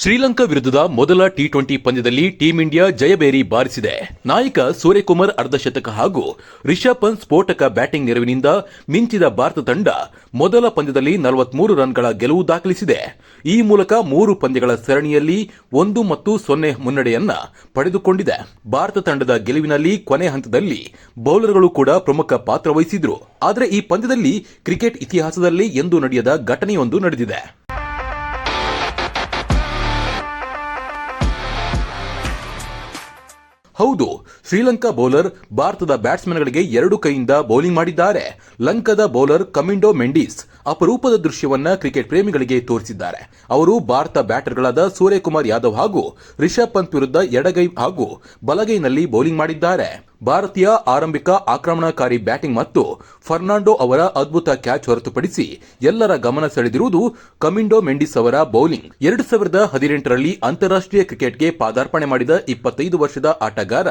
ಶ್ರೀಲಂಕಾ ವಿರುದ್ಧದ ಮೊದಲ ಟಿ20 ಪಂದ್ಯದಲ್ಲಿ ಟೀಂ ಇಂಡಿಯಾ ಜಯಬೇರಿ ಬಾರಿಸಿದೆ. ನಾಯಕ ಸೂರ್ಯಕುಮಾರ್ ಅರ್ಧಶತಕ ಹಾಗೂ ರಿಷಬ್ ಪಂತ್ ಸ್ಫೋಟಕ ಬ್ಯಾಟಿಂಗ್ ನೆರವಿನಿಂದ ಮಿಂಚಿದ ಭಾರತ ತಂಡ ಮೊದಲ ಪಂದ್ಯದಲ್ಲಿ 43 ರನ್ಗಳ ಗೆಲುವು ದಾಖಲಿಸಿದೆ. ಈ ಮೂಲಕ 3 ಪಂದ್ಯಗಳ ಸರಣಿಯಲ್ಲಿ 1-0 ಮುನ್ನಡೆಯನ್ನ ಪಡೆದುಕೊಂಡಿದೆ. ಭಾರತ ತಂಡದ ಗೆಲುವಿನಲ್ಲಿ ಕೊನೆ ಹಂತದಲ್ಲಿ ಬೌಲರ್ಗಳು ಕೂಡ ಪ್ರಮುಖ ಪಾತ್ರ ವಹಿಸಿದ್ರು. ಆದರೆ ಈ ಪಂದ್ಯದಲ್ಲಿ ಕ್ರಿಕೆಟ್ ಇತಿಹಾಸದಲ್ಲಿ ಎಂದೂ ನಡೆಯದ ಘಟನೆಯೊಂದು ನಡೆದಿದೆ. ಹೌದು, ಶ್ರೀಲಂಕಾ ಬೌಲರ್ ಭಾರತದ ಬ್ಯಾಟ್ಸ್ಮನ್ಗಳಿಗೆ 2 ಕೈಯಿಂದ ಬೌಲಿಂಗ್ ಮಾಡಿದ್ದಾರೆ. ಲಂಕಾದ ಬೌಲರ್ ಕಮಿಂಡೋ ಮೆಂಡಿಸ್ ಅಪರೂಪದ ದೃಶ್ಯವನ್ನ ಕ್ರಿಕೆಟ್ ಪ್ರೇಮಿಗಳಿಗೆ ತೋರಿಸಿದ್ದಾರೆ. ಅವರು ಭಾರತ ಬ್ಯಾಟರ್ಗಳಾದ ಸೂರ್ಯಕುಮಾರ್ ಯಾದವ್ ಹಾಗೂ ರಿಷಬ್ ಪಂತ್ ವಿರುದ್ಧ ಎಡಗೈ ಹಾಗೂ ಬಲಗೈನಲ್ಲಿ ಬೌಲಿಂಗ್ ಮಾಡಿದ್ದಾರೆ. ಭಾರತೀಯ ಆರಂಭಿಕ ಆಕ್ರಮಣಕಾರಿ ಬ್ಯಾಟಿಂಗ್ ಮತ್ತು ಫರ್ನಾಂಡೋ ಅವರ ಅದ್ಭುತ ಕ್ಯಾಚ್ ಹೊರತುಪಡಿಸಿ ಎಲ್ಲರ ಗಮನ ಸೆಳೆದಿರುವುದು ಕಮಿಂಡೋ ಮೆಂಡಿಸ್ ಅವರ ಬೌಲಿಂಗ್. 2018ರಲ್ಲಿ ಅಂತಾರಾಷ್ಟ್ರೀಯ ಕ್ರಿಕೆಟ್ಗೆ ಪಾದಾರ್ಪಣೆ ಮಾಡಿದ 25 ವರ್ಷದ ಆಟಗಾರ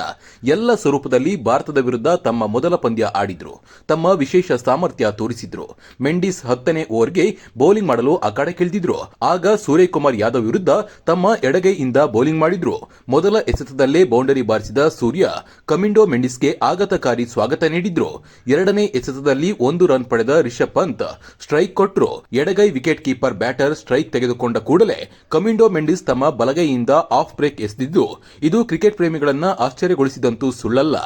ಎಲ್ಲ ಸ್ವರೂಪದಲ್ಲಿ ಭಾರತದ ವಿರುದ್ಧ ತಮ್ಮ ಮೊದಲ ಪಂದ್ಯ ಆಡಿದ್ರು. ತಮ್ಮ ವಿಶೇಷ ಸಾಮರ್ಥ್ಯ ತೋರಿಸಿದ್ರು. ಮೆಂಡಿಸ್ 10ನೇ ಓವರ್ಗೆ ಬೌಲಿಂಗ್ ಮಾಡಲು ಅಖಾಡಕ್ಕಿಳಿದಿದ್ರು. ಆಗ ಸೂರ್ಯಕುಮಾರ್ ಯಾದವ್ ವಿರುದ್ಧ ತಮ್ಮ ಎಡಗೈಯಿಂದ ಬೌಲಿಂಗ್ ಮಾಡಿದ್ರು. ಮೊದಲ ಎಸೆತದಲ್ಲೇ ಬೌಂಡರಿ ಬಾರಿಸಿದ ಸೂರ್ಯ ಕಮಿಂಡೋ ಮೆಂಡಿಸ್ಗೆ ಆಘಾತಕಾರಿ ಸ್ವಾಗತ ನೀಡಿದ್ರು. 2ನೇ ಎಸೆತದಲ್ಲಿ 1 ರನ್ ಪಡೆದ ರಿಷಬ್ ಪಂತ್ ಸ್ಟ್ರೈಕ್ ಕೊಟ್ಟರು. ಎಡಗೈ ವಿಕೆಟ್ ಕೀಪರ್ ಬ್ಯಾಟರ್ ಸ್ಟ್ರೈಕ್ ತೆಗೆದುಕೊಂಡ ಕೂಡಲೇ ಕಮಿಂಡೋ ಮೆಂಡಿಸ್ ತಮ್ಮ ಬಲಗೈಯಿಂದ ಆಫ್ ಬ್ರೇಕ್ ಎಸೆದಿದ್ದು ಇದು ಕ್ರಿಕೆಟ್ ಪ್ರೇಮಿಗಳನ್ನ ಆಶ್ಚರ್ಯಗೊಳಿಸಿದಂತೂ ಸುಳ್ಳಲ್ಲ.